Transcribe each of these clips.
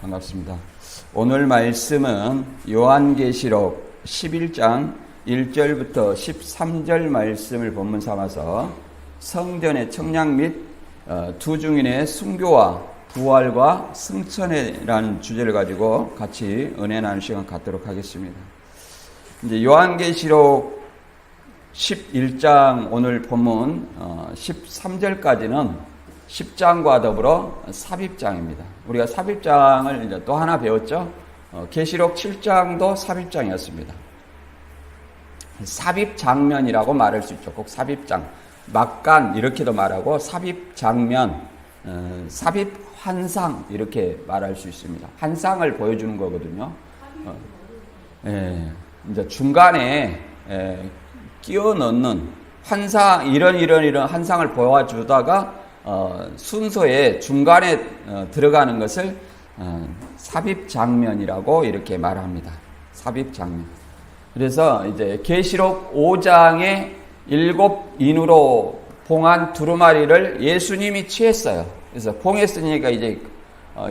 반갑습니다. 오늘 말씀은 요한계시록 11장 1절부터 13절 말씀을 본문 삼아서 성전의 청량 및 두 증인의 순교와 부활과 승천이라는 주제를 가지고 같이 은혜 나누는 시간 갖도록 하겠습니다. 이제 요한계시록 11장 오늘 본문 13절까지는 10장과 더불어 삽입장입니다. 우리가 삽입장을 이제 또 하나 배웠죠. 계시록 7장도 삽입장이었습니다. 삽입장면이라고 말할 수 있죠. 꼭 삽입장, 막간 이렇게도 말하고 삽입장면, 삽입환상 이렇게 말할 수 있습니다. 환상을 보여주는 거거든요. 이제 중간에 끼워 넣는 환상, 이런 환상을 보여주다가 순서의 중간에 들어가는 것을 삽입장면이라고 이렇게 말합니다. 삽입장면. 그래서 이제 계시록 5장에 7인으로 봉한 두루마리를 예수님이 취했어요. 그래서 봉했으니까 이제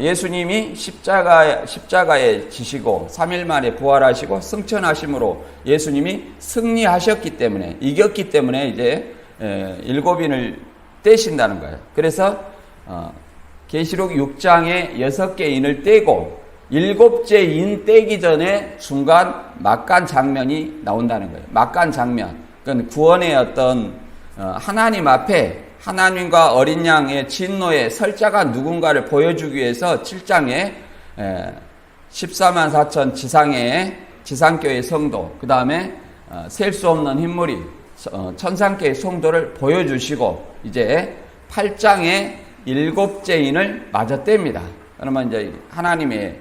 예수님이 십자가에 지시고 3일 만에 부활하시고 승천하심으로 예수님이 승리하셨기 때문에, 이겼기 때문에 이제 7인을 떼신다는 거예요. 그래서 계시록 6장에 6개 인을 떼고 7째 인 떼기 전에 중간 막간 장면이 나온다는 거예요. 막간 장면. 그건 구원의 어떤 하나님 앞에 하나님과 어린 양의 진노의 설자가 누군가를 보여주기 위해서 7장에 14만 4천 지상교회 성도, 그 다음에 셀 수 없는 흰물이 천상교회 성도를 보여주시고 이제 8장에 7째 인을 마저 뗍니다. 그러면 이제 하나님의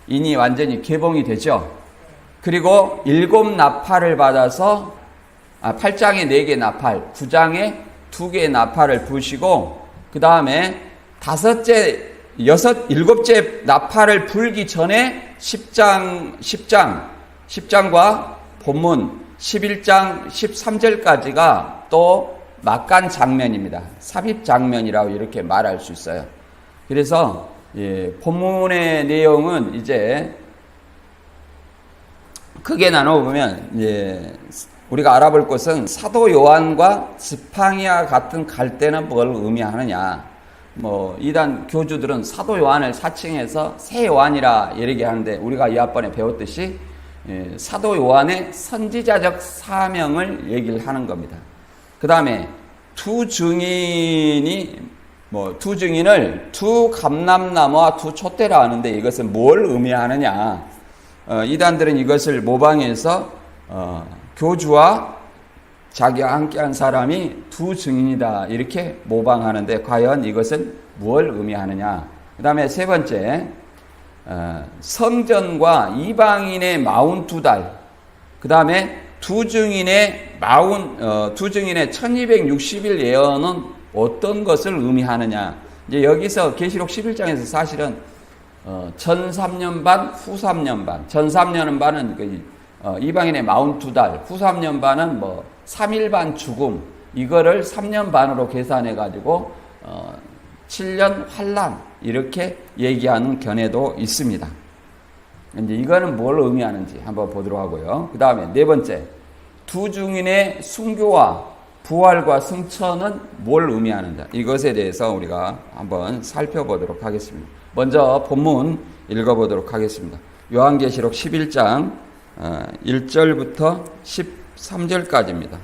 인이 완전히 개봉이 되죠. 그리고 7나팔을 받아서 8장에 4개 나팔, 9장에 2개의 나팔을 부시고 그 다음에 7째 나팔을 불기 전에 10장과 본문 11장 13절까지가 또 막간 장면입니다. 삽입 장면이라고 이렇게 말할 수 있어요. 그래서 본문의 내용은 이제 크게 나눠보면 우리가 알아볼 것은 사도 요한과 스팡이와 같은 갈대는 뭘 의미하느냐. 이단 교주들은 사도 요한을 사칭해서 새 요한이라 얘기하는데 우리가 이번에 배웠듯이 사도 요한의 선지자적 사명을 얘기를 하는 겁니다. 그 다음에 두 증인을 두 감람나무와 두 촛대라 하는데 이것은 뭘 의미하느냐. 이단들은 이것을 모방해서 교주와 자기와 함께한 사람이 두 증인이다 이렇게 모방하는데 과연 이것은 무엇을 의미하느냐. 그 다음에 세 번째, 성전과 이방인의 42달, 그 다음에 두 증인의 1260일 예언은 어떤 것을 의미하느냐. 이제 여기서 계시록 11장에서 사실은 전 3년 반, 후 3년 반. 전 3년 반은 이방인의 42달, 후 3년 반은 3일 반 죽음, 이거를 3년 반으로 계산해 가지고 7년 환란 이렇게 얘기하는 견해도 있습니다. 이제 이거는 뭘 의미하는지 한번 보도록 하고요. 그 다음에 네 번째, 두 증인의 순교와 부활과 승천은 뭘 의미하는가? 이것에 대해서 우리가 한번 살펴보도록 하겠습니다. 먼저 본문 읽어보도록 하겠습니다. 요한계시록 11장 1절부터 13절까지입니다.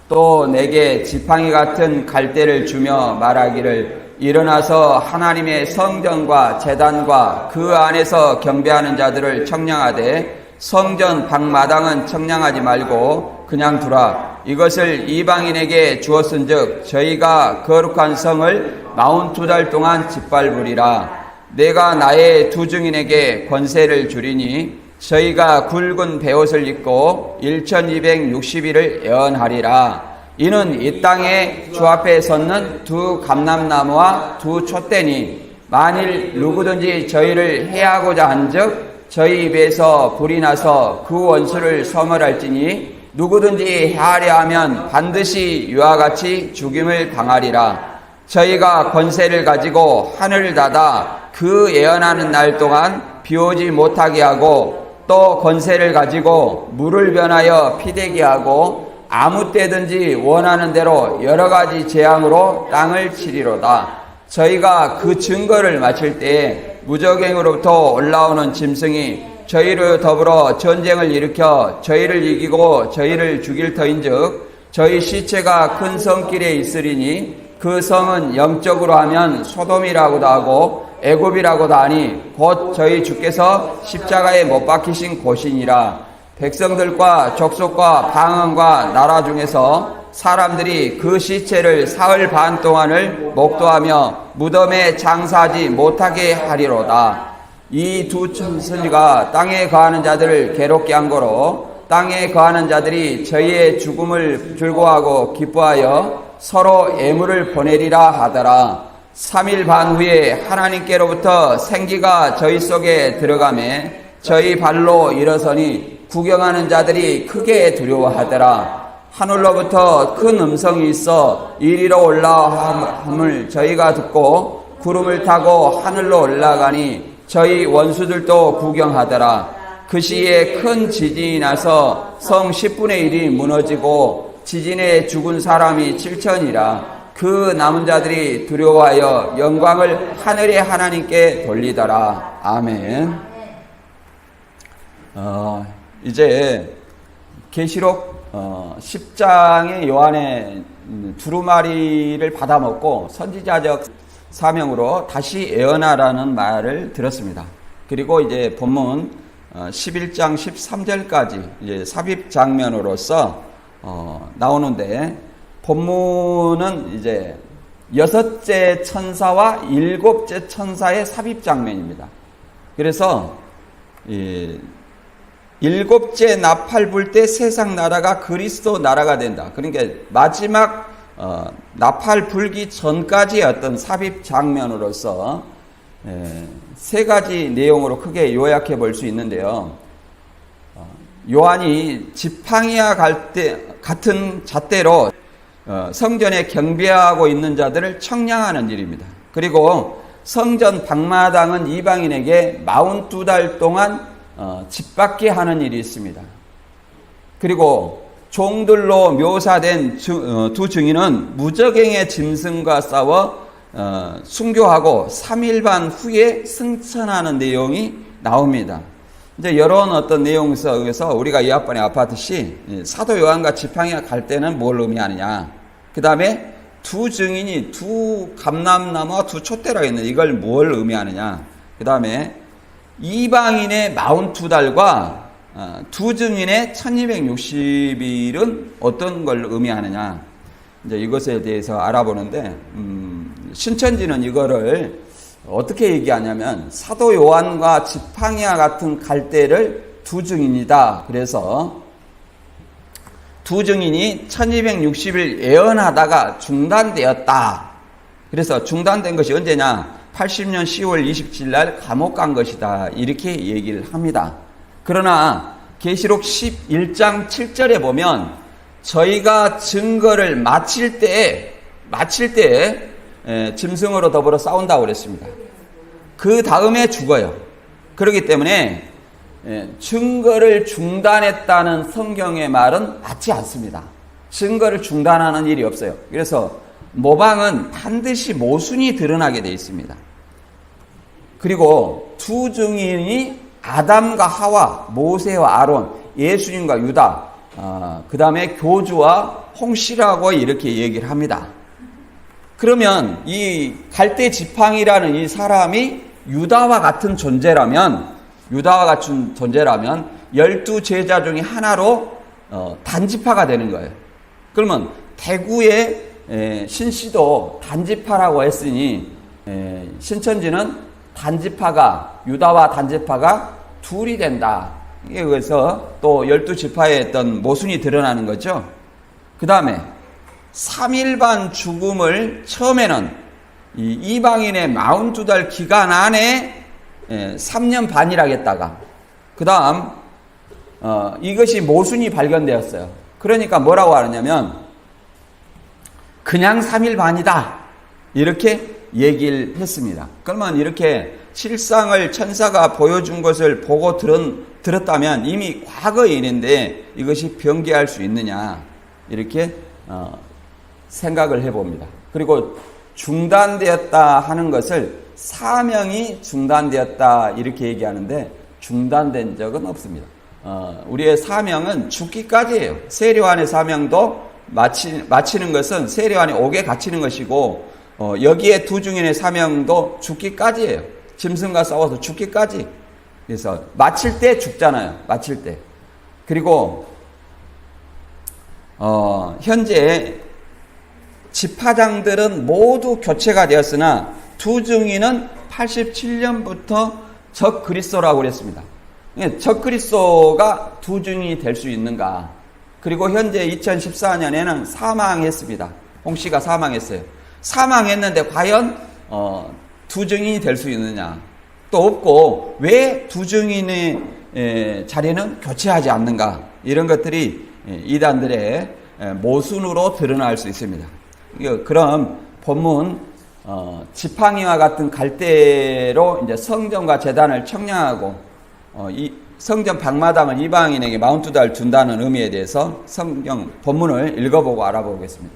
또 내게 지팡이 같은 갈대를 주며 말하기를 일어나서 하나님의 성전과 제단과 그 안에서 경배하는 자들을 청량하되 성전 방마당은 청량하지 말고 그냥 두라. 이것을 이방인에게 주었은즉 저희가 거룩한 성을 42달 동안 짓밟으리라. 내가 나의 두 증인에게 권세를 주리니 저희가 굵은 베옷을 입고 1260일을 예언하리라. 이는 이 땅에 주 앞에 섰는 두 감람나무와 두 촛대니 만일 누구든지 저희를 해하고자 한즉 저희 입에서 불이 나서 그 원수를 섬을할지니 누구든지 해하려 하면 반드시 이와 같이 죽임을 당하리라. 저희가 권세를 가지고 하늘을 닫아 그 예언하는 날 동안 비오지 못하게 하고 또 권세를 가지고 물을 변하여 피되게 하고 아무 때든지 원하는 대로 여러 가지 재앙으로 땅을 치리로다. 저희가 그 증거를 마칠 때에 무적행으로부터 올라오는 짐승이 저희를 더불어 전쟁을 일으켜 저희를 이기고 저희를 죽일 터인즉 저희 시체가 큰 성길에 있으리니 그 성은 영적으로 하면 소돔이라고도 하고 애굽이라고도 하니 곧 저희 주께서 십자가에 못 박히신 곳이니라. 백성들과 족속과 방언과 나라 중에서 사람들이 그 시체를 사흘 반 동안을 목도하며 무덤에 장사하지 못하게 하리로다. 이 두 천사가 땅에 거하는 자들을 괴롭게 한 거로 땅에 거하는 자들이 저희의 죽음을 즐거워하고 기뻐하여 서로 애물을 보내리라 하더라. 3일 반 후에 하나님께로부터 생기가 저희 속에 들어가매 저희 발로 일어서니 구경하는 자들이 크게 두려워하더라. 하늘로부터 큰 음성이 있어 이리로 올라함을 저희가 듣고 구름을 타고 하늘로 올라가니 저희 원수들도 구경하더라. 그 시에 큰 지진이 나서 성 10분의 1이 무너지고 지진에 죽은 사람이 7천이라. 그 남은 자들이 두려워하여 영광을 하늘의 하나님께 돌리더라. 아멘. 이제 계시록 10장의 요한의 두루마리를 받아먹고 선지자적 사명으로 다시 예언하라는 말을 들었습니다. 그리고 이제 본문 11장 13절까지 이제 삽입 장면으로서 나오는데, 본문은 이제 6째 천사와 7째 천사의 삽입 장면입니다. 그래서 7째 나팔 불 때 세상 나라가 그리스도 나라가 된다. 그러니까 마지막 나팔 불기 전까지의 어떤 삽입 장면으로서 세 가지 내용으로 크게 요약해 볼 수 있는데요. 요한이 지팡이와 같은 잣대로 성전에 경배하고 있는 자들을 청량하는 일입니다. 그리고 성전 방마당은 이방인에게 42달 동안 집밖에 하는 일이 있습니다. 그리고 종들로 묘사된 두 증인은 무적행의 짐승과 싸워 순교하고 3일 반 후에 승천하는 내용이 나옵니다. 이제 이런 어떤 내용 속에서 우리가 이합반의 아파트시 사도 요한과 지팡이가 갈 때는 뭘 의미하느냐, 그 다음에 두 증인이 두 감람나무와 두 촛대라고 했는데 이걸 뭘 의미하느냐, 그 다음에 이방인의 42달과 두 증인의 1260일은 어떤 걸 의미하느냐, 이제 이것에 대해서 알아보는데, 신천지는 이거를 어떻게 얘기하냐면 사도 요한과 지팡이와 같은 갈대를 두 증인이다. 그래서 두 증인이 1260일 예언하다가 중단되었다. 그래서 중단된 것이 언제냐? 80년 10월 27일 날 감옥 간 것이다. 이렇게 얘기를 합니다. 그러나 계시록 11장 7절에 보면 저희가 증거를 마칠 때에 짐승으로 더불어 싸운다고 그랬습니다. 그 다음에 죽어요. 그렇기 때문에 증거를 중단했다는 성경의 말은 맞지 않습니다. 증거를 중단하는 일이 없어요. 그래서 모방은 반드시 모순이 드러나게 되어 있습니다. 그리고 두 증인이 아담과 하와, 모세와 아론, 예수님과 유다, 그 다음에 교주와 홍씨라고 이렇게 얘기를 합니다. 그러면 이 갈대 지팡이라는 이 사람이 유다와 같은 존재라면 12 제자 중에 하나로 단지파가 되는 거예요. 그러면 대구의 신씨도 단지파라고 했으니 신천지는 단지파가, 유다와 단지파가 둘이 된다. 그래서 또 12지파의 어떤 모순이 드러나는 거죠. 그 다음에 3일 반 죽음을 처음에는 이 이방인의 42달 기간 안에 3년 반이라겠다가, 그 다음 이것이 모순이 발견되었어요. 그러니까 뭐라고 하느냐면 그냥 3일 반이다. 이렇게 얘기를 했습니다. 그러면 이렇게 실상을 천사가 보여준 것을 보고 들었다면 이미 과거의 일인데 이것이 변개할 수 있느냐, 이렇게 생각을 해봅니다. 그리고 중단되었다 하는 것을 사명이 중단되었다 이렇게 얘기하는데 중단된 적은 없습니다. 우리의 사명은 죽기까지예요. 세례요한의 사명도 마치는 것은 세례요한이 옥에 갇히는 것이고, 여기에 두 증인의 사명도 죽기까지예요. 짐승과 싸워서 죽기까지. 그래서 마칠 때 죽잖아요. 마칠 때. 그리고 현재 지파장들은 모두 교체가 되었으나 두 증인은 87년부터 적 그리스도라고 그랬습니다. 적 그리스도가 두 증인이 될 수 있는가? 그리고 현재 2014년에는 사망했습니다. 홍 씨가 사망했어요. 사망했는데 과연 두 증인이 될 수 있느냐? 또 없고 왜 두 증인의 자리는 교체하지 않는가? 이런 것들이 이단들의 모순으로 드러날 수 있습니다. 그럼 본문 지팡이와 같은 갈대로 이제 성전과 제단을 청량하고 이 성전 방마당을 이방인에게 42달 준다는 의미에 대해서 성경 본문을 읽어보고 알아보겠습니다.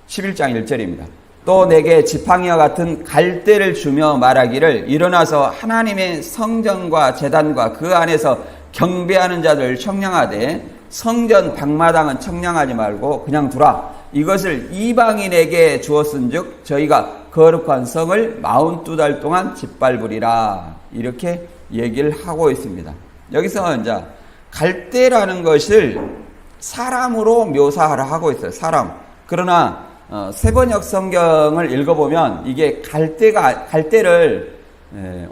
11장 1절입니다. 또 내게 지팡이와 같은 갈대를 주며 말하기를 일어나서 하나님의 성전과 제단과 그 안에서 경배하는 자들 청량하되 성전 방마당은 청량하지 말고 그냥 두라. 이것을 이방인에게 주었은즉 저희가 거룩한 성을 42달 동안 짓밟으리라. 이렇게 얘기를 하고 있습니다. 여기서 이제 갈대라는 것을 사람으로 묘사하라 하고 있어요. 사람. 그러나 세번역 성경을 읽어보면 이게 갈대를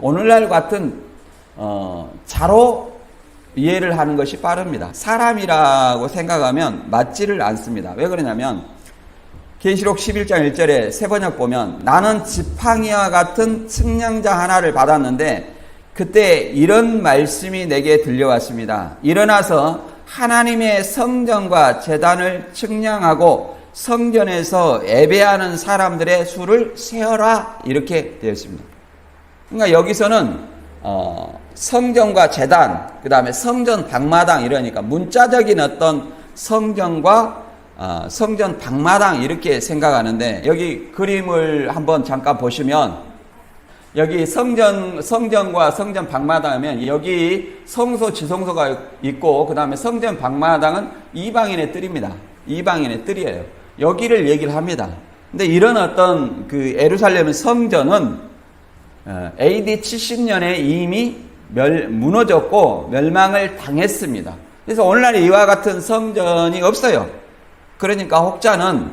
오늘날 같은 자로 이해를 하는 것이 빠릅니다. 사람이라고 생각하면 맞지를 않습니다. 왜 그러냐면 계시록 11장 1절에 세번역 보면 나는 지팡이와 같은 측량자 하나를 받았는데 그때 이런 말씀이 내게 들려왔습니다. 일어나서 하나님의 성전과 제단을 측량하고 성전에서 예배하는 사람들의 수를 세어라. 이렇게 되어 있습니다. 그러니까 여기서는 성전과 제단, 그 다음에 성전 방마당 이러니까 문자적인 어떤 성전과 성전 방마당 이렇게 생각하는데 여기 그림을 한번 잠깐 보시면 여기 성전과 성전 방마당 하면 여기 성소 지성소가 있고 그 다음에 성전 방마당은 이방인의 뜰입니다. 이방인의 뜰이에요. 여기를 얘기를 합니다. 근데 이런 어떤 그 예루살렘 성전은 AD 70년에 이미 무너졌고 멸망을 당했습니다. 그래서 오늘날 이와 같은 성전이 없어요. 그러니까 혹자는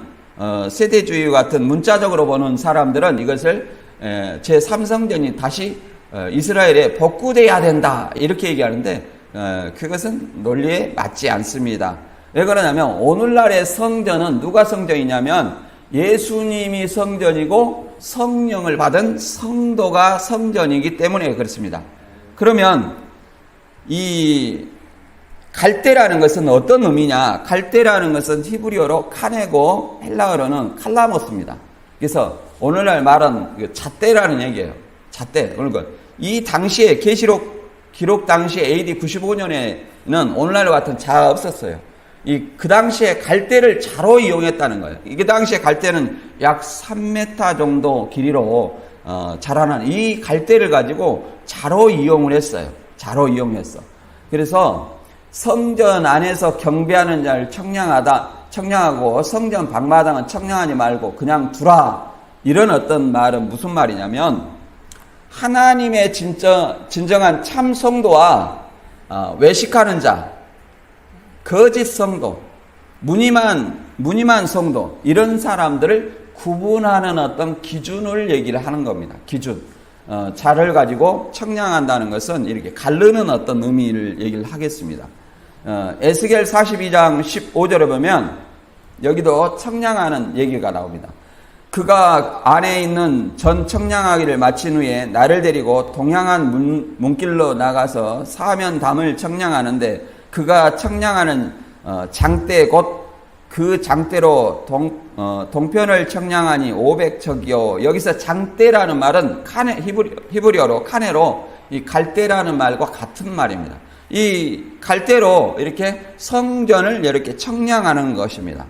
세대주의 같은 문자적으로 보는 사람들은 이것을 제3성전이 다시 이스라엘에 복구돼야 된다 이렇게 얘기하는데 그것은 논리에 맞지 않습니다. 왜 그러냐면 오늘날의 성전은 누가 성전이냐면 예수님이 성전이고 성령을 받은 성도가 성전이기 때문에 그렇습니다. 그러면 이 갈대라는 것은 어떤 의미냐? 갈대라는 것은 히브리어로 카네고 헬라어로는 칼라모스입니다. 그래서 오늘날 말은 잣대라는 얘기예요. 잣대. 그러니까 이 당시에 계시록 기록 당시 AD 95년에는 오늘날 같은 자가 없었어요. 그 당시에 갈대를 자로 이용했다는 거예요. 이 당시에 갈대는 약 3m 정도 길이로 자라는 이 갈대를 가지고 자로 이용을 했어요. 자로 이용했어. 그래서 성전 안에서 경배하는 자를 청량하고 성전 방마당은 청량하지 말고 그냥 두라. 이런 어떤 말은 무슨 말이냐면 하나님의 진정한 참 성도와 외식하는 자, 거짓 성도, 무늬만 성도 이런 사람들을 구분하는 어떤 기준을 얘기를 하는 겁니다. 기준. 자를 가지고 청량한다는 것은 이렇게 가르는 어떤 의미를 얘기를 하겠습니다. 에스겔 42장 15절에 보면 여기도 청량하는 얘기가 나옵니다. 그가 안에 있는 전 청량하기를 마친 후에 나를 데리고 동향한 문길로 나가서 사면 담을 청량하는데 그가 청량하는 장대 곧 그 장대로 동편을 청량하니 500척이요. 여기서 장대라는 말은 히브리어로 카네로 이 갈대라는 말과 같은 말입니다. 이 갈대로 이렇게 성전을 이렇게 청량하는 것입니다.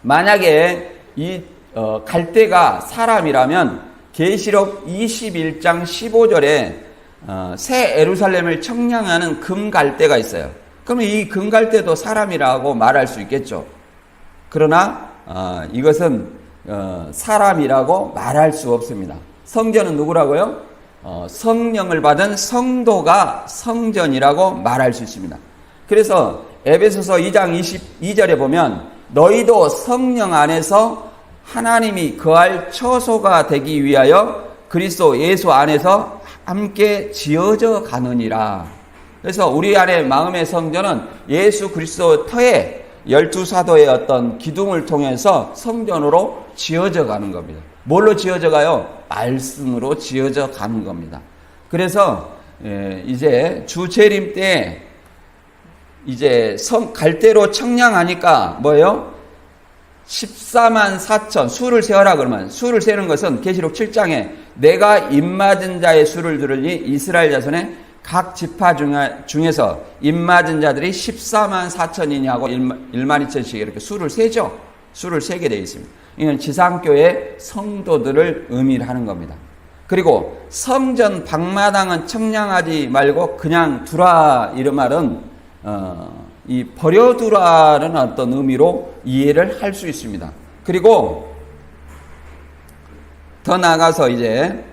만약에 이 갈대가 사람이라면 계시록 21장 15절에 새 예루살렘을 청량하는 금갈대가 있어요. 그러면 이 금갈대도 사람이라고 말할 수 있겠죠. 그러나 이것은 사람이라고 말할 수 없습니다. 성전은 누구라고요? 성령을 받은 성도가 성전이라고 말할 수 있습니다. 그래서 에베소서 2장 22절에 보면 너희도 성령 안에서 하나님이 거할 처소가 되기 위하여 그리스도 예수 안에서 함께 지어져 가느니라. 그래서 우리 안에 마음의 성전은 예수 그리스도 터에 12사도의 어떤 기둥을 통해서 성전으로 지어져 가는 겁니다. 뭘로 지어져 가요? 말씀으로 지어져 가는 겁니다. 그래서 이제 주 재림 때 이제 갈대로 청량하니까 뭐예요? 14만 4천 수를 세어라 그러면 수를 세는 것은 계시록 7장에 내가 입맞은 자의 수를 들으니 이스라엘 자손의 각 지파 중에서 입맞은 자들이 14만 4천이니 하고 1만 2천씩 이렇게 수를 세죠. 수를 세게 되어 있습니다. 이는 지상교회 성도들을 의미하는 겁니다. 그리고 성전 방마당은 청량하지 말고 그냥 두라 이런 말은 이 버려두라는 어떤 의미로 이해를 할 수 있습니다. 그리고 더 나아가서 이제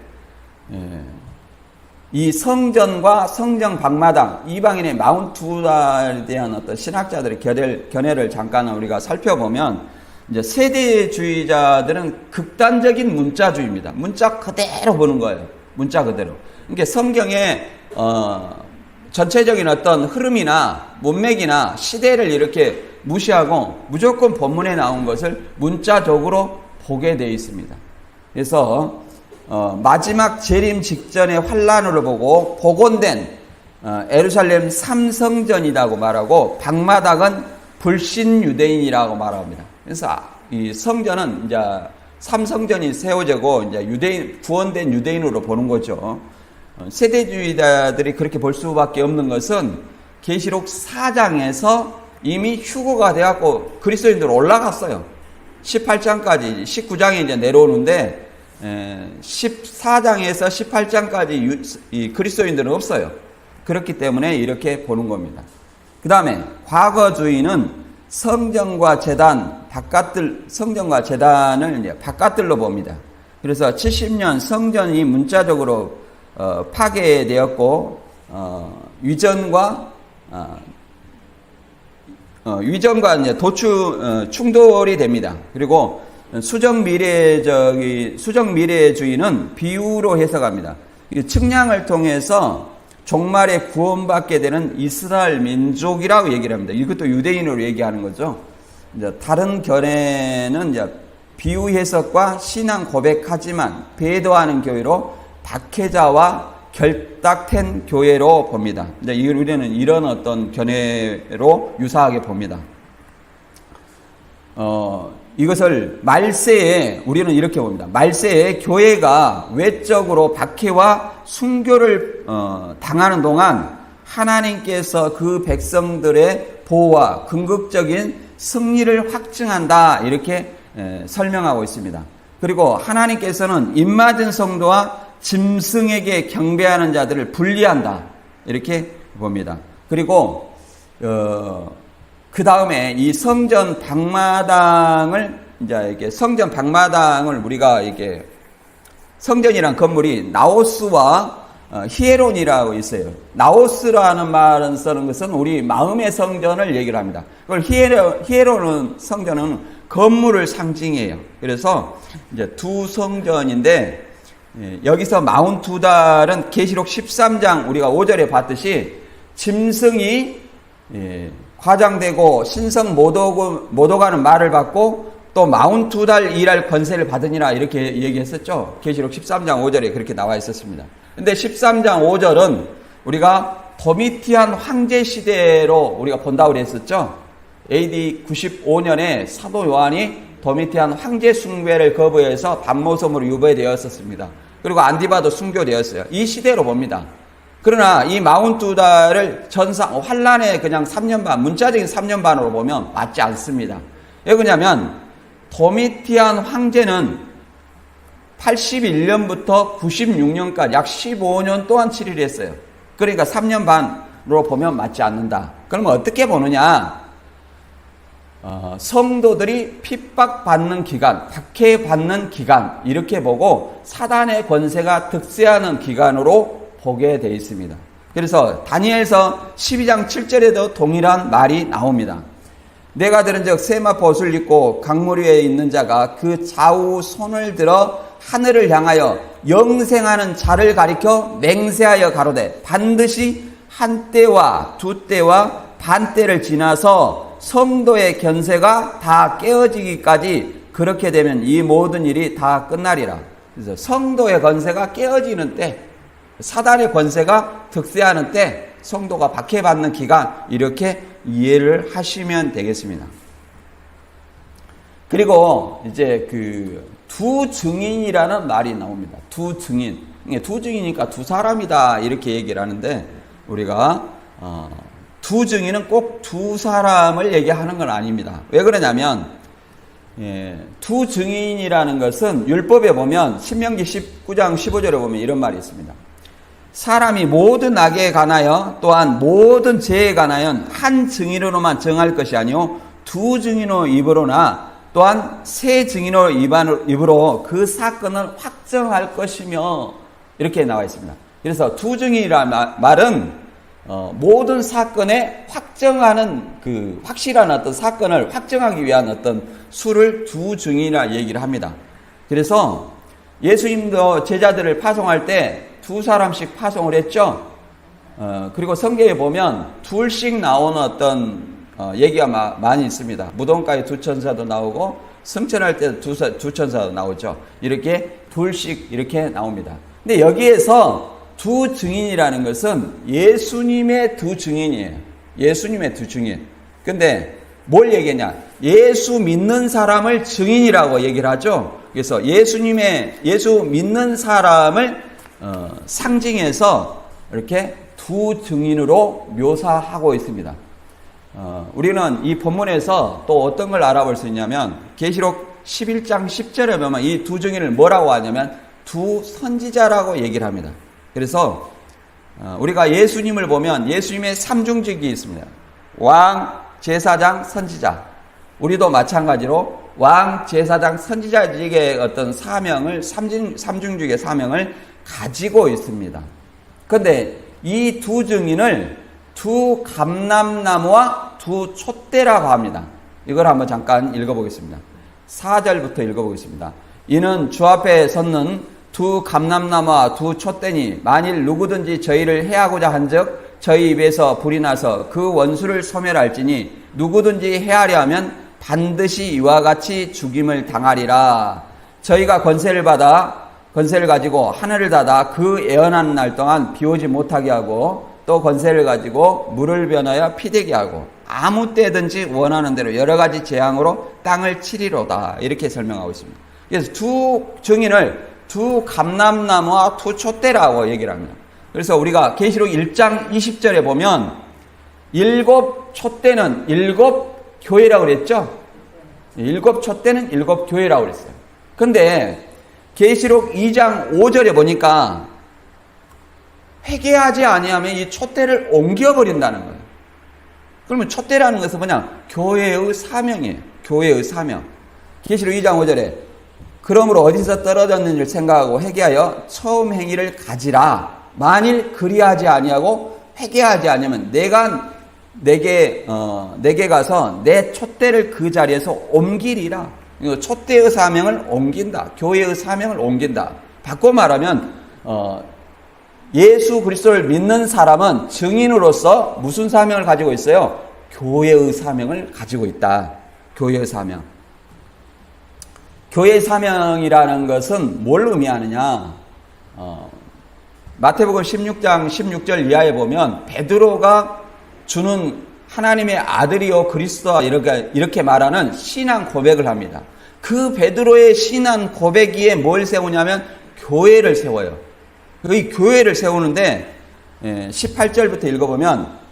이 성전과 성전 방마당, 이방인의 마운트에 대한 어떤 신학자들의 견해를 잠깐 우리가 살펴보면 이제 세대주의자들은 극단적인 문자주의입니다. 문자 그대로 보는 거예요. 문자 그대로. 그러니까 성경에 전체적인 어떤 흐름이나 문맥이나 시대를 이렇게 무시하고 무조건 본문에 나온 것을 문자적으로 보게 되어 있습니다. 그래서 마지막 재림 직전의 환란으로 보고 복원된 예루살렘 삼성전이라고 말하고 방마당은 불신 유대인이라고 말합니다. 그래서 이 성전은 이제 삼성전이 세워지고 이제 구원된 유대인으로 보는 거죠. 세대주의자들이 그렇게 볼 수밖에 없는 것은 계시록 4장에서 이미 휴거가 되었고 그리스도인들 올라갔어요. 18장까지 19장에 이제 내려오는데 14장에서 18장까지 이 그리스도인들은 없어요. 그렇기 때문에 이렇게 보는 겁니다. 그 다음에 과거주의는 성전과 재단을 이제 바깥들로 봅니다. 그래서 70년 성전이 문자적으로 파괴되었고 위전과 이제 충돌이 됩니다. 그리고 수정 미래주의는 비유로 해석합니다. 측량을 통해서 종말에 구원받게 되는 이스라엘 민족이라고 얘기를 합니다. 이것도 유대인으로 얘기하는 거죠. 이제 다른 견해는 이제 비유 해석과 신앙 고백하지만 배도하는 교회로 박해자와 결탁된 교회로 봅니다. 이제 우리는 이런 어떤 견해로 유사하게 봅니다. 이것을 말세에 우리는 이렇게 봅니다. 말세에 교회가 외적으로 박해와 순교를 당하는 동안 하나님께서 그 백성들의 보호와 궁극적인 승리를 확증한다 이렇게 설명하고 있습니다. 그리고 하나님께서는 입맞은 성도와 짐승에게 경배하는 자들을 분리한다 이렇게 봅니다. 그리고 그 다음에 이 성전 방마당을 우리가 이게 성전이란 건물이 나오스와 히에론이라고 있어요. 나오스라는 말은 쓰는 것은 우리 마음의 성전을 얘기를 합니다. 그걸 히에론은 성전은 건물을 상징해요. 그래서 이제 두 성전인데 여기서 42달은 계시록 13장 우리가 5절에 봤듯이 짐승이 과장되고 신성 못 오가는 말을 받고 또 42달 일할 권세를 받으니라 이렇게 얘기했었죠. 계시록 13장 5절에 그렇게 나와 있었습니다. 근데 13장 5절은 우리가 도미티안 황제 시대로 우리가 본다고 그랬었죠. AD 95년에 사도 요한이 도미티안 황제 숭배를 거부해서 반모섬으로 유배되었었습니다. 그리고 안디바도 순교되었어요. 이 시대로 봅니다. 그러나 이 42달을 환란의 그냥 3년 반, 문자적인 3년 반으로 보면 맞지 않습니다. 왜 그러냐면 도미티안 황제는 81년부터 96년까지 약 15년 동안 치리를 했어요. 그러니까 3년 반으로 보면 맞지 않는다. 그러면 어떻게 보느냐? 성도들이 핍박받는 기간, 박해받는 기간 이렇게 보고 사단의 권세가 득세하는 기간으로 보게 되어 있습니다. 그래서 다니엘서 12장 7절에도 동일한 말이 나옵니다. 내가 들은즉 세마포 옷을 입고 강물 위에 있는 자가 그 좌우 손을 들어 하늘을 향하여 영생하는 자를 가리켜 맹세하여 가로되 반드시 한 때와 두 때와 반 때를 지나서 성도의 견세가 다 깨어지기까지 그렇게 되면 이 모든 일이 다 끝나리라. 그래서 성도의 권세가 깨어지는 때, 사단의 권세가 득세하는 때, 성도가 박해받는 기간 이렇게 이해를 하시면 되겠습니다. 그리고 이제 그 두 증인이라는 말이 나옵니다. 두 증인. 두 증이니까 두 사람이다 이렇게 얘기를 하는데 우리가 두 증인은 꼭 두 사람을 얘기하는 건 아닙니다. 왜 그러냐면 두 증인이라는 것은 율법에 보면 신명기 19장 15절에 보면 이런 말이 있습니다. 사람이 모든 악에 관하여 또한 모든 죄에 관하여 한 증인으로만 정할 것이 아니요 두 증인의 입으로나 또한 세 증인의 입으로 그 사건을 확정할 것이며 이렇게 나와 있습니다. 그래서 두 증인이라는 말은 모든 사건에 확정하는 그 확실한 어떤 사건을 확정하기 위한 어떤 수를 두 증인이라 얘기를 합니다. 그래서 예수님도 제자들을 파송할 때 두 사람씩 파송을 했죠. 그리고 성경에 보면 둘씩 나오는 어떤 얘기가 많이 있습니다. 무덤가에 두 천사도 나오고 승천할 때 두 천사도 나오죠. 이렇게 둘씩 이렇게 나옵니다. 근데 여기에서 두 증인이라는 것은 예수님의 두 증인이에요. 예수님의 두 증인. 근데 뭘 얘기했냐? 예수 믿는 사람을 증인이라고 얘기를 하죠. 그래서 예수 믿는 사람을 상징해서 이렇게 두 증인으로 묘사하고 있습니다. 우리는 이 본문에서 또 어떤 걸 알아볼 수 있냐면 계시록 11장 10절에 보면 이 두 증인을 뭐라고 하냐면 두 선지자라고 얘기를 합니다. 그래서 우리가 예수님을 보면 예수님의 삼중직이 있습니다. 왕, 제사장, 선지자. 우리도 마찬가지로 왕, 제사장, 선지자직의 어떤 사명을 삼중직의 사명을 가지고 있습니다. 그런데 이 두 증인을 두 감람나무와 두 촛대라고 합니다. 이걸 한번 잠깐 읽어보겠습니다. 4절부터 읽어보겠습니다. 이는 주 앞에 섰는 두 감람나무와 두 촛대니 만일 누구든지 저희를 해하고자 한즉 저희 입에서 불이 나서 그 원수를 소멸할지니 누구든지 해하려 하면 반드시 이와 같이 죽임을 당하리라. 저희가 권세를 가지고 하늘을 닫아 그 예언하는 날 동안 비 오지 못하게 하고 또 권세를 가지고 물을 변하여 피되게 하고 아무 때든지 원하는 대로 여러 가지 재앙으로 땅을 치리로다. 이렇게 설명하고 있습니다. 그래서 두 증인을 두 감람나무와 두 촛대라고 얘기를 합니다. 그래서 우리가 계시록 1장 20절에 보면 일곱 촛대는 일곱 교회라고 그랬죠? 일곱 촛대는 일곱 교회라고 그랬어요. 근데 계시록 2장 5절에 보니까 회개하지 아니하면 이 촛대를 옮겨버린다는 거예요. 그러면 촛대라는 것은 뭐냐? 교회의 사명이에요. 교회의 사명. 계시록 2장 5절에 그러므로 어디서 떨어졌는지를 생각하고 회개하여 처음 행위를 가지라. 만일 그리하지 아니하고 회개하지 아니하면 내게 가서 내 촛대를 그 자리에서 옮기리라. 촛대의 사명을 옮긴다. 교회의 사명을 옮긴다. 바꿔 말하면 예수 그리스도를 믿는 사람은 증인으로서 무슨 사명을 가지고 있어요? 교회의 사명을 가지고 있다. 교회의 사명. 교회의 사명이라는 것은 뭘 의미하느냐? 마태복음 16장 16절 이하에 보면 베드로가 주는 하나님의 아들이요 그리스도다 이렇게 말하는 신앙 고백을 합니다. 그 베드로의 신앙 고백 위에 뭘 세우냐면 교회를 세워요. 이 교회를 세우는데 18절부터 읽어보면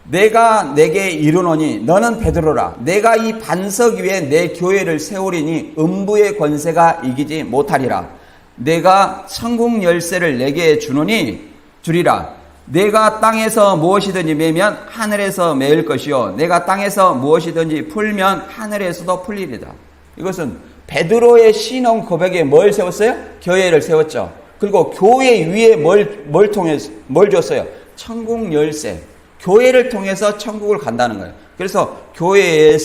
내가 내게 이르노니 너는 베드로라. 내가 이 반석 위에 내 교회를 세우리니 음부의 권세가 이기지 못하리라. 내가 천국 열쇠를 내게 주리라. 내가 땅에서 무엇이든지 매면 하늘에서 매일 것이요 내가 땅에서 무엇이든지 풀면 하늘에서도 풀리리라. 이것은 베드로의 신앙 고백에 뭘 세웠어요? 교회를 세웠죠. 그리고 교회 위에 뭘 줬어요? 천국 열쇠. 교회를 통해서 천국을 간다는 거예요. 그래서 교회에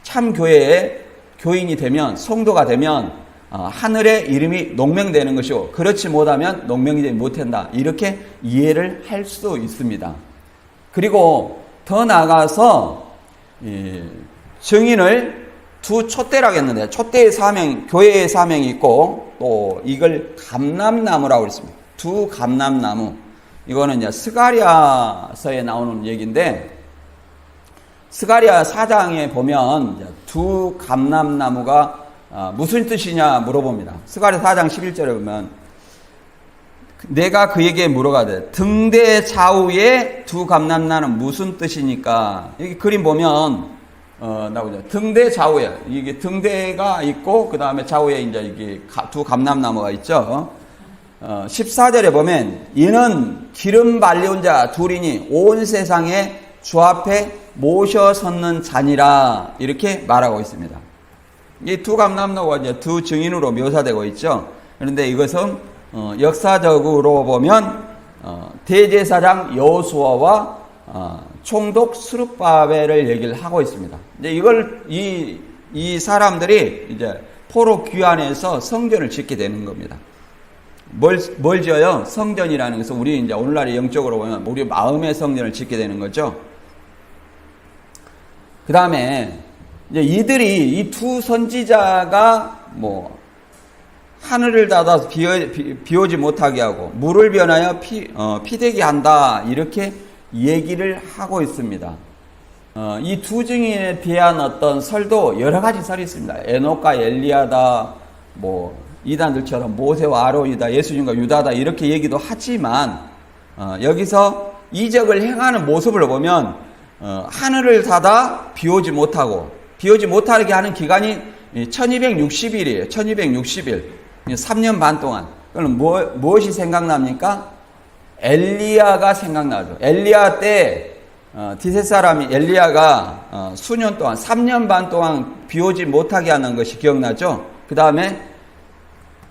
참 교회에 교인이 되면, 성도가 되면 하늘의 이름이 농명되는 것이고, 그렇지 못하면 농명이 되지 못한다. 이렇게 이해를 할 수 있습니다. 그리고 더 나아가서 증인을 두 촛대라고 했는데, 촛대의 사명, 교회의 사명이 있고, 또 이걸 감람나무라고 했습니다. 두 감람나무. 이거는 이제 스가랴서에 나오는 얘기인데, 스가랴 4장에 보면 이제 두 감람나무가 무슨 뜻이냐 물어봅니다. 스가랴 4장 11절에 보면 내가 그에게 물어가되 등대 좌우에 두 감람나무는 무슨 뜻이니까. 여기 그림 보면 나오죠. 등대 좌우에 이게 등대가 있고 그 다음에 좌우에 이제 이게 두 감람나무가 있죠. 14절에 보면 이는 기름 발려온 자 둘이니 온 세상에 주 앞에 모셔 섰는 자니라 이렇게 말하고 있습니다. 이 두 감람나무가 이제 두 증인으로 묘사되고 있죠. 그런데 이것은 역사적으로 보면 대제사장 여호수아와 총독 스룹바벨을 얘기를 하고 있습니다. 이제 이걸 이 사람들이 이제 포로 귀환해서 성전을 짓게 되는 겁니다. 뭘 지어요? 성전이라는 것은 우리 이제 오늘날의 영적으로 보면 우리 마음의 성전을 짓게 되는 거죠. 그 다음에 이제 이들이 이 두 선지자가 하늘을 닫아서 비오지 못하게 하고 물을 변하여 피되게 한다 이렇게 얘기를 하고 있습니다. 이 두 증인에 대한 어떤 설도 여러 가지 설이 있습니다. 에녹과 엘리야다, 이단들처럼 모세와 아론이다, 예수님과 유다다 이렇게 얘기도 하지만 여기서 이적을 행하는 모습을 보면 하늘을 닫아 비오지 못하게 하는 기간이 1260일이에요. 1260일. 3년 반 동안. 그럼 무엇이 생각납니까? 엘리야가 생각나죠. 엘리야 때 디셋 사람이 엘리야가 수년 동안 3년 반 동안 비오지 못하게 하는 것이 기억나죠. 그 다음에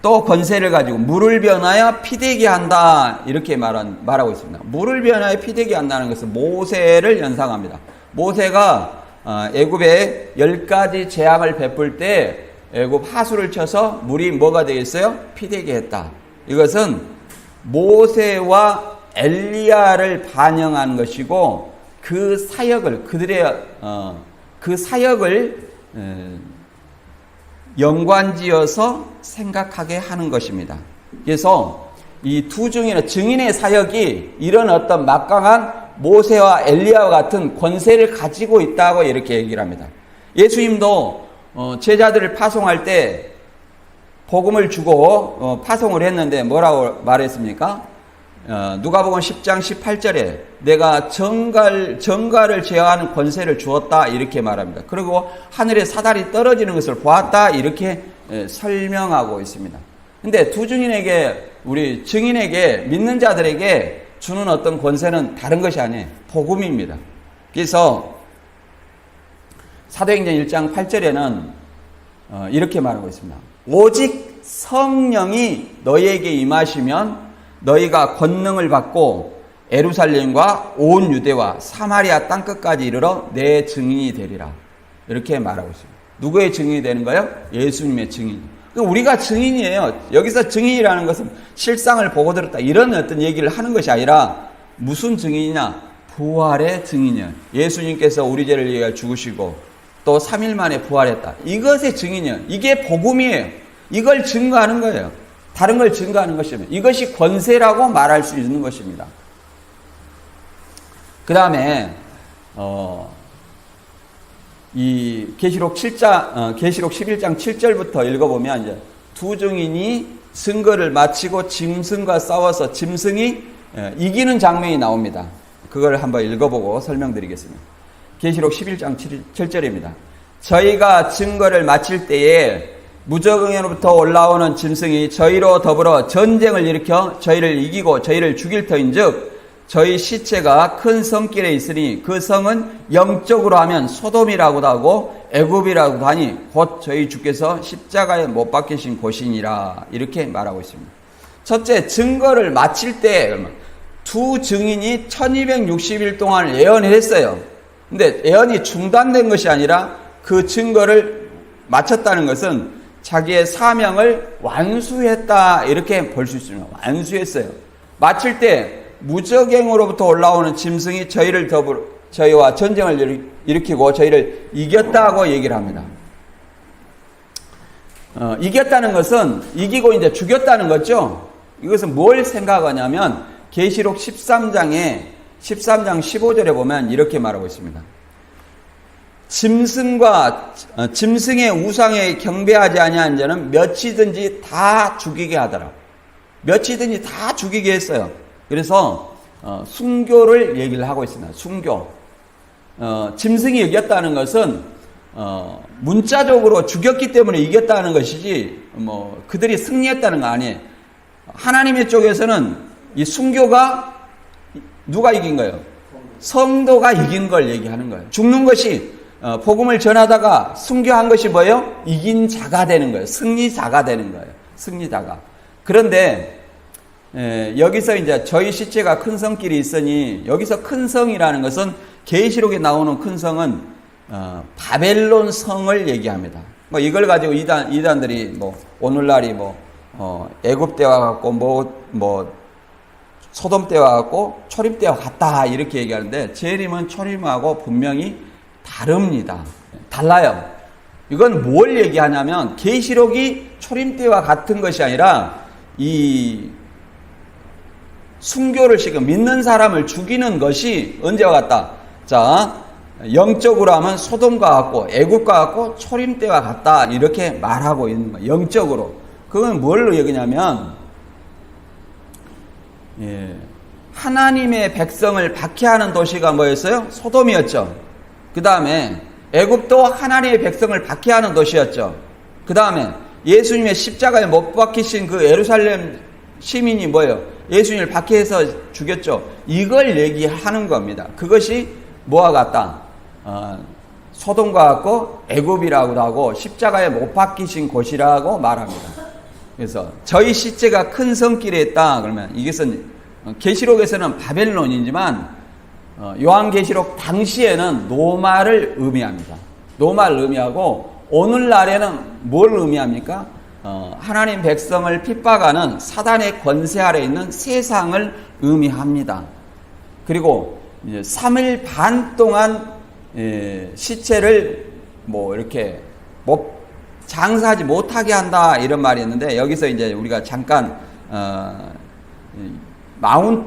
또 권세를 가지고 물을 변하여 피되게 한다 이렇게 말하고 있습니다. 물을 변하여 피되게 한다는 것은 모세를 연상합니다. 모세가 애굽에 10가지 재앙을 베풀 때 애굽 하수를 쳐서 물이 뭐가 되겠어요? 피되게 했다. 이것은 모세와 엘리야를 반영한 것이고 그 사역을 그 사역을 연관지어서 생각하게 하는 것입니다. 그래서 이 두 증인의 사역이 이런 어떤 막강한 모세와 엘리야와 같은 권세를 가지고 있다고 이렇게 얘기를 합니다. 예수님도 제자들을 파송할 때 복음을 주고 파송을 했는데 뭐라고 말했습니까? 누가복음 10장 18절에 내가 정갈을 제어하는 권세를 주었다 이렇게 말합니다. 그리고 하늘에 사달이 떨어지는 것을 보았다 이렇게 설명하고 있습니다. 근데 두 증인에게 우리 증인에게 믿는 자들에게 주는 어떤 권세는 다른 것이 아니에요. 복음입니다. 그래서 사도행전 1장 8절에는 이렇게 말하고 있습니다. 오직 성령이 너희에게 임하시면 너희가 권능을 받고 예루살렘과 온 유대와 사마리아 땅끝까지 이르러 내 증인이 되리라. 이렇게 말하고 있습니다. 누구의 증인이 되는 거예요? 예수님의 증인. 우리가 증인이에요. 여기서 증인이라는 것은 실상을 보고 들었다 이런 어떤 얘기를 하는 것이 아니라 무슨 증인이냐? 부활의 증인이에요. 예수님께서 우리 죄를 위하여 죽으시고 또 3일 만에 부활했다. 이것의 증인이에요. 이게 복음이에요. 이걸 증거하는 거예요. 다른 걸 증거하는 것입니다. 이것이 권세라고 말할 수 있는 것입니다. 그 다음에 이 계시록 11장 7절부터 읽어보면 이제 두 증인이 증거를 마치고 짐승과 싸워서 짐승이 이기는 장면이 나옵니다. 그걸 한번 읽어보고 설명드리겠습니다. 계시록 11장 7절입니다. 저희가 증거를 마칠 때에 무저갱에로부터 올라오는 짐승이 저희로 더불어 전쟁을 일으켜 저희를 이기고 저희를 죽일 터인즉 저희 시체가 큰 성길에 있으니 그 성은 영적으로 하면 소돔이라고도 하고 애굽이라고도 하니 곧 저희 주께서 십자가에 못 박히신 곳이니라 이렇게 말하고 있습니다. 첫째, 증거를 마칠 때 두 증인이 1260일 동안 예언을 했어요. 근데 예언이 중단된 것이 아니라 그 증거를 마쳤다는 것은 자기의 사명을 완수했다 이렇게 볼 수 있습니다. 완수했어요. 마칠 때 무저갱으로부터 올라오는 짐승이 저희와 전쟁을 일으키고 저희를 이겼다고 얘기를 합니다. 이겼다는 것은 이기고 이제 죽였다는 거죠. 이것은 뭘 생각하냐면 계시록 13장 15절에 보면 이렇게 말하고 있습니다. 짐승의 우상에 경배하지 아니한 자는 몇이든지 다 죽이게 하더라. 몇이든지 다 죽이게 했어요. 그래서 순교를 얘기를 하고 있습니다. 순교. 짐승이 이겼다는 것은 문자적으로 죽였기 때문에 이겼다는 것이지 그들이 승리했다는 거 아니에요. 하나님의 쪽에서는 이 순교가 누가 이긴 거예요? 성도가 이긴 걸 얘기하는 거예요. 죽는 것이 복음을 전하다가 순교한 것이 뭐예요? 이긴 자가 되는 거예요. 승리자가 되는 거예요. 승리자가. 그런데 여기서 이제 저희 시체가 큰 성길이 있으니 여기서 큰 성이라는 것은 계시록에 나오는 큰 성은 바벨론 성을 얘기합니다. 이걸 가지고 이단들이 오늘날이 애굽 때와 같고 소돔 때와 같고 초림 때와 같다 이렇게 얘기하는데 재림은 초림하고 분명히 다릅니다. 달라요. 이건 뭘 얘기하냐면 계시록이 초림 때와 같은 것이 아니라 이 순교를 시켜 믿는 사람을 죽이는 것이 언제와 같다. 자, 영적으로 하면 소돔과 같고 애굽과 같고 초림 때와 같다 이렇게 말하고 있는 거예요. 영적으로. 그건 뭘로 얘기냐면 하나님의 백성을 박해하는 도시가 뭐였어요? 소돔이었죠. 그 다음에 애굽도 하나님의 백성을 박해하는 도시였죠. 그 다음에 예수님의 십자가에 못 박히신 그 예루살렘 시민이 뭐예요? 예수님을 박해해서 죽였죠. 이걸 얘기하는 겁니다. 그것이 뭐와 같다? 소돔과 같고 애굽이라고도 하고 십자가에 못 박히신 곳이라고 말합니다. 그래서 저희 시체가 큰 성길에 있다 그러면 이것은 계시록에서는 바벨론이지만 요한계시록 당시에는 노마를 의미합니다. 노마를 의미하고 오늘날에는 뭘 의미합니까? 하나님 백성을 핍박하는 사단의 권세 아래 있는 세상을 의미합니다. 그리고 이제 3일 반 동안 시체를 이렇게 장사하지 못하게 한다 이런 말이 있는데 여기서 이제 우리가 잠깐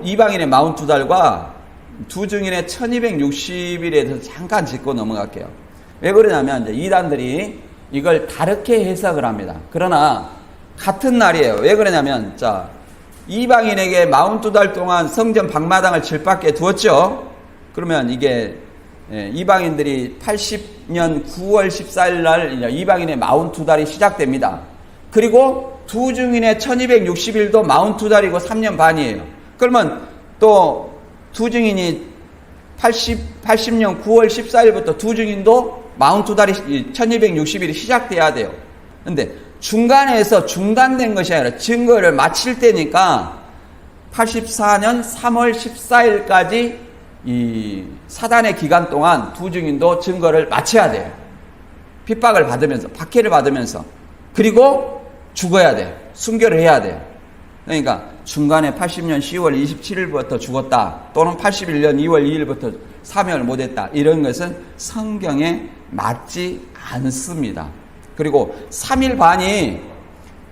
이방인의 42달과 두 증인의 1260일에 대해서 잠깐 짚고 넘어갈게요. 왜 그러냐면 이제 이단들이 이걸 다르게 해석을 합니다. 그러나 같은 날이에요. 왜 그러냐면 이방인에게 42달 동안 성전 방마당을 질밖에 두었죠. 그러면 이게 이방인들이 80년 9월 14일 날 이방인의 42달이 시작됩니다. 그리고 두 증인의 1260일도 42달이고 3년 반이에요. 그러면 또 두 증인이 80년 9월 14일부터 두 증인도 42달이 1260일이 시작돼야 돼요. 근데 중간에서 중단된 것이 아니라 증거를 마칠 때니까 84년 3월 14일까지 이 사단의 기간 동안 두 증인도 증거를 마쳐야 돼요. 핍박을 받으면서, 박해를 받으면서. 그리고 죽어야 돼요. 순교를 해야 돼요. 그러니까 중간에 80년 10월 27일부터 죽었다. 또는 81년 2월 2일부터 사명을 못했다. 이런 것은 성경에 맞지 않습니다. 그리고 3일 반이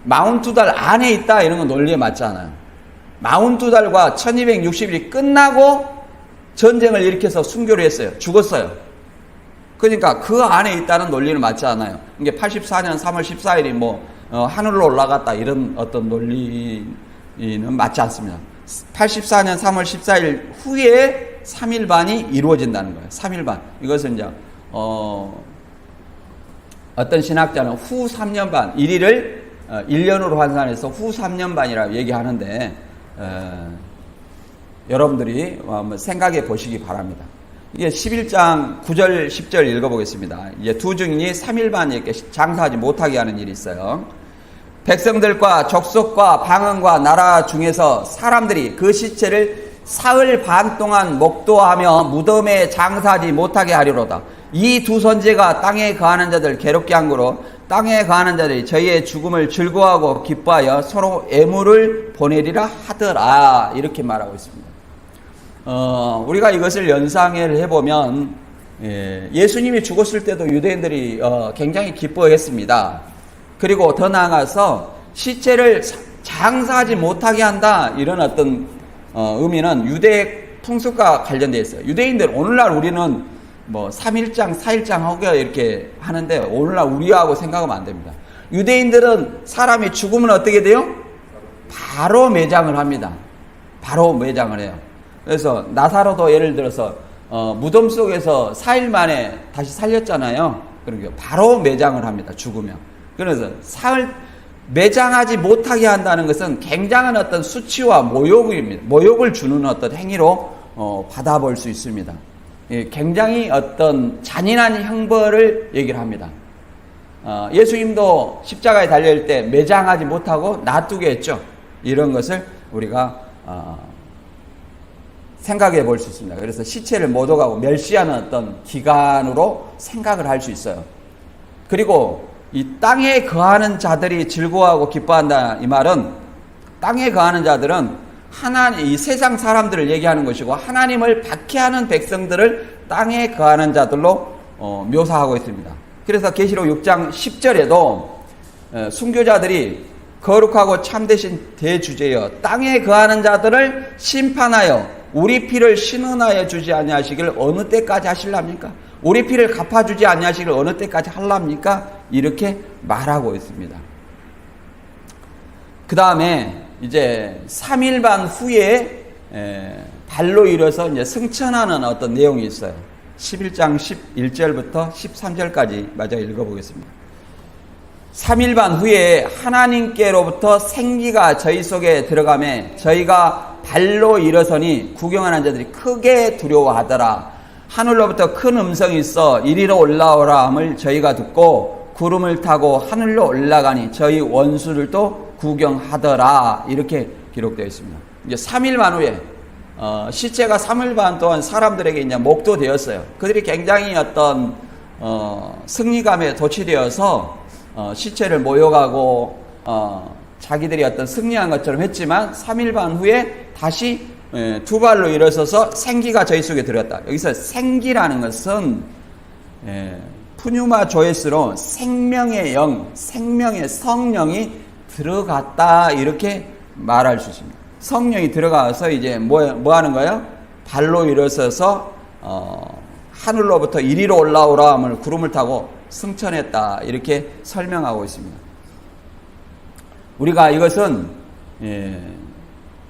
42달 안에 있다. 이런 건 논리에 맞지 않아요. 42달과 1260일이 끝나고 전쟁을 일으켜서 순교를 했어요. 죽었어요. 그러니까 그 안에 있다는 논리는 맞지 않아요. 이게 84년 3월 14일이 하늘로 올라갔다 이런 어떤 논리는 맞지 않습니다. 84년 3월 14일 후에 3일반이 이루어진다는 거예요. 3일반. 이것은 이제 어떤 신학자는 후 3년반, 1일을 1년으로 환산해서 후 3년반이라고 얘기하는데 여러분들이 한번 생각해 보시기 바랍니다. 이게 11장 9절 10절 읽어보겠습니다. 이제 두 증인이 3일반 이렇게 장사하지 못하게 하는 일이 있어요. 백성들과 족속과 방언과 나라 중에서 사람들이 그 시체를 사흘 반 동안 목도하며 무덤에 장사하지 못하게 하리로다. 이 두 선지가 땅에 거하는 자들 괴롭게 한 거로 땅에 거하는 자들이 저희의 죽음을 즐거워하고 기뻐하여 서로 애물을 보내리라 하더라. 이렇게 말하고 있습니다. 우리가 이것을 연상을 해보면 예수님이 죽었을 때도 유대인들이 굉장히 기뻐했습니다. 그리고 더 나아가서 시체를 장사하지 못하게 한다 이런 어떤 의미는 유대 풍습과 관련되어 있어요. 유대인들 오늘날 우리는 3일장 4일장 하고 이렇게 하는데 오늘날 우리하고 생각하면 안 됩니다. 유대인들은 사람이 죽으면 어떻게 돼요? 바로 매장을 합니다. 바로 매장을 해요. 그래서 나사로도 예를 들어서 무덤 속에서 4일 만에 다시 살렸잖아요. 그러니까 바로 매장을 합니다. 죽으면. 그래서 사흘 매장하지 못하게 한다는 것은 굉장한 어떤 수치와 모욕입니다. 모욕을 주는 어떤 행위로 받아볼 수 있습니다. 굉장히 어떤 잔인한 형벌을 얘기를 합니다. 예수님도 십자가에 달릴 때 매장하지 못하고 놔두게 했죠. 이런 것을 우리가 생각해 볼 수 있습니다. 그래서 시체를 모독하고 멸시하는 어떤 기간으로 생각을 할 수 있어요. 그리고 이 땅에 거하는 자들이 즐거워하고 기뻐한다 이 말은 땅에 거하는 자들은 하나님, 이 세상 사람들을 얘기하는 것이고 하나님을 박해하는 백성들을 땅에 거하는 자들로 묘사하고 있습니다. 그래서 계시록 6장 10절에도 순교자들이 거룩하고 참되신 대주제여 땅에 거하는 자들을 심판하여 우리 피를 신원하여 주지 아니하시길 어느 때까지 하실랍니까? 우리 피를 갚아주지 아니하시길 어느 때까지 할랍니까? 이렇게 말하고 있습니다. 그 다음에 이제 3일반 후에 발로 일어서 이제 승천하는 어떤 내용이 있어요. 11장 11절부터 13절까지 마저 읽어보겠습니다. 3일반 후에 하나님께로부터 생기가 저희 속에 들어가매 저희가 발로 일어서니 구경하는 자들이 크게 두려워하더라. 하늘로부터 큰 음성이 있어 이리로 올라오라 함을 저희가 듣고 구름을 타고 하늘로 올라가니 저희 원수들도 구경하더라. 이렇게 기록되어 있습니다. 이제 3일반 후에 시체가 3일 반 동안 사람들에게 이제 목도되었어요. 그들이 굉장히 어떤 승리감에 도취되어서 시체를 모욕하고 자기들이 어떤 승리한 것처럼 했지만 3일 반 후에 다시 두 발로 일어서서 생기가 저희 속에 들어갔다. 여기서 생기라는 것은 푸뉴마 조에스로 생명의 영, 생명의 성령이 들어갔다 이렇게 말할 수 있습니다. 성령이 들어가서 이제 뭐 하는 거예요? 발로 일어서서 하늘로부터 이리로 올라오라 함을 구름을 타고 승천했다 이렇게 설명하고 있습니다. 우리가 이것은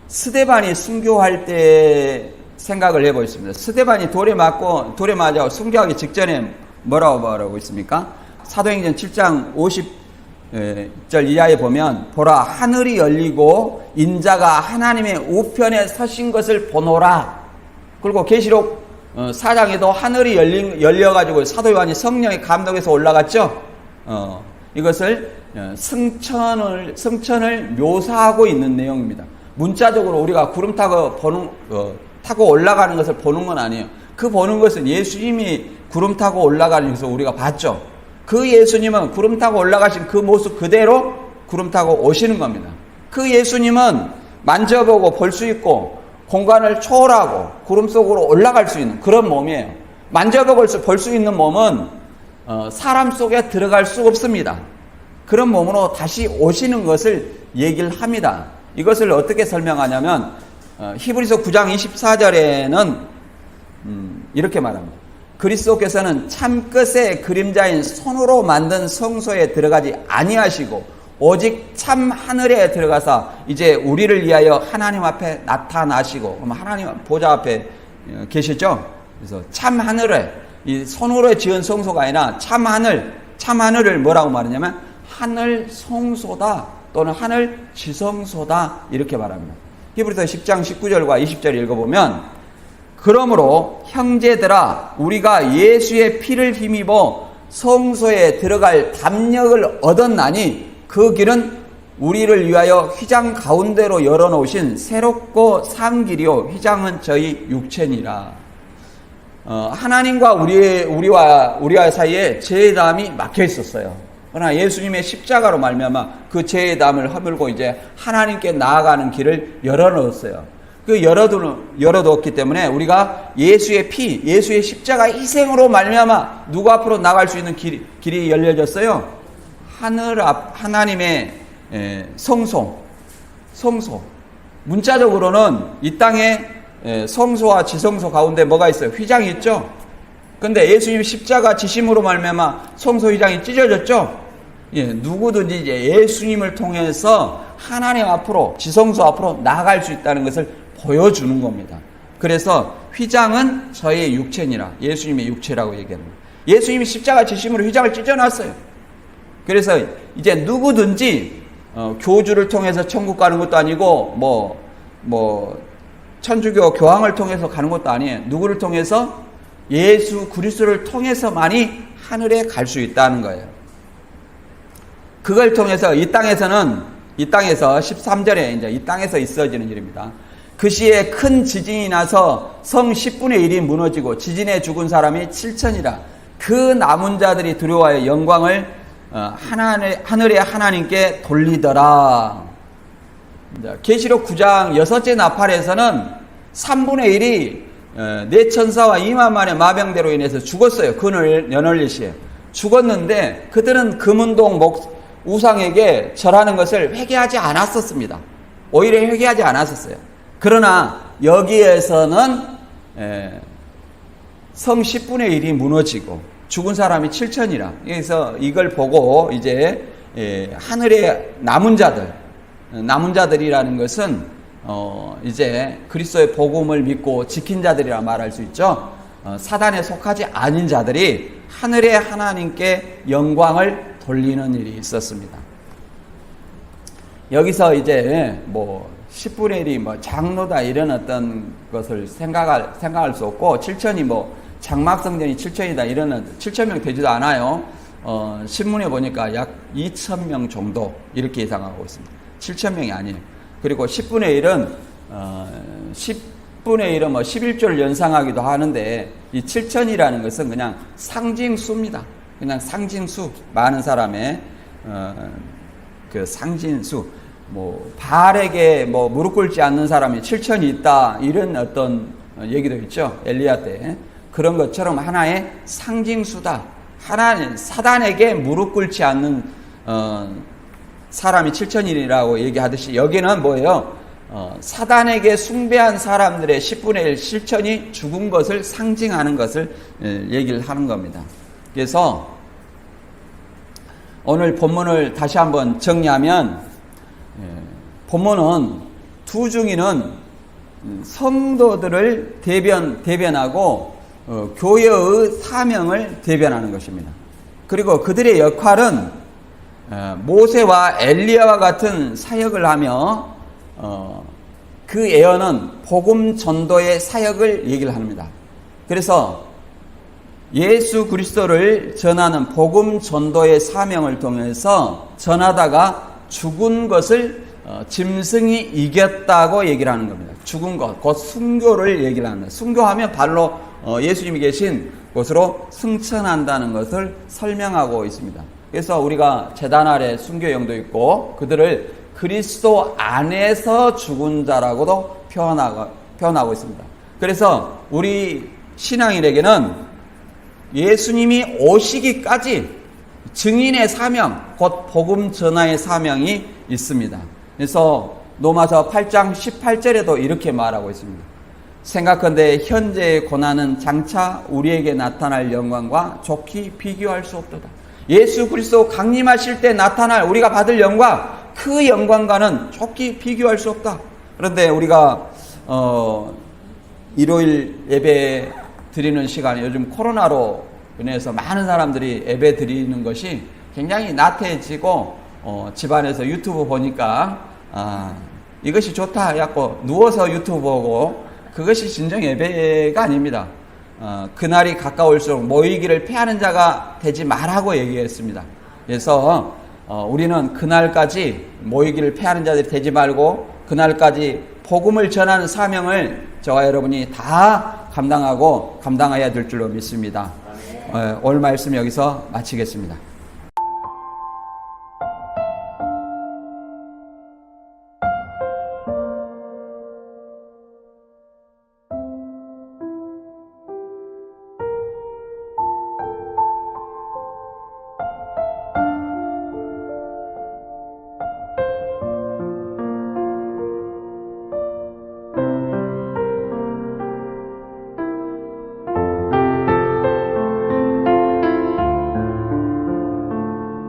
스데반이 순교할 때 생각을 해보겠습니다. 스데반이 돌에 맞아 순교하기 직전에 뭐라고 말하고 있습니까? 사도행전 7장 50절 이하에 보면 보라 하늘이 열리고 인자가 하나님의 우편에 서신 것을 보노라. 그리고 계시록 4장에도 하늘이 열려가지고 사도 요한이 성령의 감동에서 올라갔죠. 이것을 승천을 묘사하고 있는 내용입니다. 문자적으로 우리가 구름 타고 올라가는 것을 보는 건 아니에요. 그 보는 것은 예수님이 구름 타고 올라가는 것을 우리가 봤죠. 그 예수님은 구름 타고 올라가신 그 모습 그대로 구름 타고 오시는 겁니다. 그 예수님은 만져보고 볼 수 있고 공간을 초월하고 구름 속으로 올라갈 수 있는 그런 몸이에요. 만져보고 볼 수 있는 몸은 사람 속에 들어갈 수 없습니다. 그런 몸으로 다시 오시는 것을 얘기를 합니다. 이것을 어떻게 설명하냐면 히브리서 9장 24절에는 이렇게 말합니다. 그리스도께서는 참 끝의 그림자인 손으로 만든 성소에 들어가지 아니하시고 오직 참 하늘에 들어가서 이제 우리를 위하여 하나님 앞에 나타나시고, 그럼 하나님 보좌 앞에 계시죠? 그래서 참 하늘에, 이 손으로 지은 성소가 아니라 참 하늘을 뭐라고 말하냐면 하늘 성소다 또는 하늘 지성소다 이렇게 말합니다. 히브리서 10장 19절과 20절 읽어보면, 그러므로 형제들아 우리가 예수의 피를 힘입어 성소에 들어갈 담력을 얻었나니 그 길은 우리를 위하여 휘장 가운데로 열어놓으신 새롭고 산 길이요 휘장은 저희 육체니라. 하나님과 우리와 사이에 제담이 막혀 있었어요. 그러나 예수님의 십자가로 말미암아 그 제담을 허물고 이제 하나님께 나아가는 길을 열어놓았어요. 그 열어두었기 때문에 우리가 예수의 피, 예수의 십자가 희생으로 말미암아 누구 앞으로 나갈 수 있는 길이 열려졌어요. 하나님의 성소. 문자적으로는 이 땅에 성소와 지성소 가운데 뭐가 있어요? 휘장이 있죠. 근데 예수님 십자가 지심으로 말미암아 성소 휘장이 찢어졌죠. 누구든지 이제 예수님을 통해서 하나님 앞으로, 지성소 앞으로 나아갈 수 있다는 것을 보여주는 겁니다. 그래서 휘장은 저의 육체니라, 예수님의 육체라고 얘기합니다. 예수님이 십자가 지심으로 휘장을 찢어놨어요. 그래서 이제 누구든지 교주를 통해서 천국 가는 것도 아니고 천주교 교황을 통해서 가는 것도 아니에요. 누구를 통해서? 예수 그리스도를 통해서만이 하늘에 갈 수 있다는 거예요. 그걸 통해서 이 땅에서 13절에 이제 이 땅에서 있어지는 일입니다. 그 시에 큰 지진이 나서 성 10분의 1이 무너지고 지진에 죽은 사람이 7천이라. 그 남은 자들이 두려워하여 영광을 하늘의 하나님께 돌리더라. 계시록 9장 6째 나팔에서는 3분의 1이 네 천사와 2만 만의 마병대로 인해서 죽었어요. 그 연월리 시에 죽었는데 그들은 금운동 우상에게 절하는 것을 회개하지 않았었습니다. 오히려 회개하지 않았었어요. 그러나 여기에서는 성 10분의 1이 무너지고 죽은 사람이 7천이라. 그래서 이걸 보고 이제 하늘의 남은 자들이라는 것은 이제 그리스도의 복음을 믿고 지킨 자들이라 말할 수 있죠. 사단에 속하지 않은 자들이 하늘의 하나님께 영광을 돌리는 일이 있었습니다. 여기서 이제 10분의 1이 장로다 이런 어떤 것을 생각할 수 없고, 7천이 장막성전이 7천이다 이런 7천명 되지도 않아요. 신문에 보니까 약 2,000명 정도 이렇게 예상하고 있습니다. 7,000명이 아니에요. 그리고 10분의 1은 11조를 연상하기도 하는데, 이 7천이라는 것은 그냥 상징수입니다. 그냥 상징수, 많은 사람의 그 상징수. 바알에게 무릎 꿇지 않는 사람이 7천이 있다 이런 어떤 얘기도 있죠. 엘리야 때. 그런 것처럼 하나의 상징수다. 사단에게 무릎 꿇지 않는 사람이 7천이라고 얘기하듯이 여기는 뭐예요? 사단에게 숭배한 사람들의 10분의 1 7천이 죽은 것을 상징하는 것을 얘기를 하는 겁니다. 그래서 오늘 본문을 다시 한번 정리하면, 본문은 두 중인은 성도들을 대변하고 교회의 사명을 대변하는 것입니다. 그리고 그들의 역할은 모세와 엘리야와 같은 사역을 하며 그 예언은 복음 전도의 사역을 얘기를 합니다. 그래서 예수 그리스도를 전하는 복음 전도의 사명을 통해서 전하다가 죽은 것을 짐승이 이겼다고 얘기를 하는 겁니다. 죽은 것, 곧 순교를 얘기를 합니다. 순교하면 바로 예수님이 계신 곳으로 승천한다는 것을 설명하고 있습니다. 그래서 우리가 제단 아래 순교형도 있고 그들을 그리스도 안에서 죽은 자라고도 표현하고 있습니다. 그래서 우리 신앙인에게는 예수님이 오시기까지 증인의 사명, 곧 복음 전하의 사명이 있습니다. 그래서 로마서 8장 18절에도 이렇게 말하고 있습니다. 생각컨대 현재의 고난은 장차 우리에게 나타날 영광과 좋게 비교할 수 없도다. 예수 그리스도 강림하실 때 나타날 우리가 받을 영광, 그 영광과는 좋게 비교할 수 없다. 그런데 우리가 일요일 예배 드리는 시간에 요즘 코로나로 인해서 많은 사람들이 예배 드리는 것이 굉장히 나태해지고 집안에서 유튜브 보니까 이것이 좋다 해갖고 누워서 유튜브 보고, 그것이 진정 예배가 아닙니다. 그날이 가까울수록 모이기를 피하는 자가 되지 말라고 얘기했습니다. 그래서 우리는 그날까지 모이기를 피하는 자들이 되지 말고 그날까지 복음을 전하는 사명을 저와 여러분이 다 감당해야 될 줄로 믿습니다. 오늘 말씀 여기서 마치겠습니다.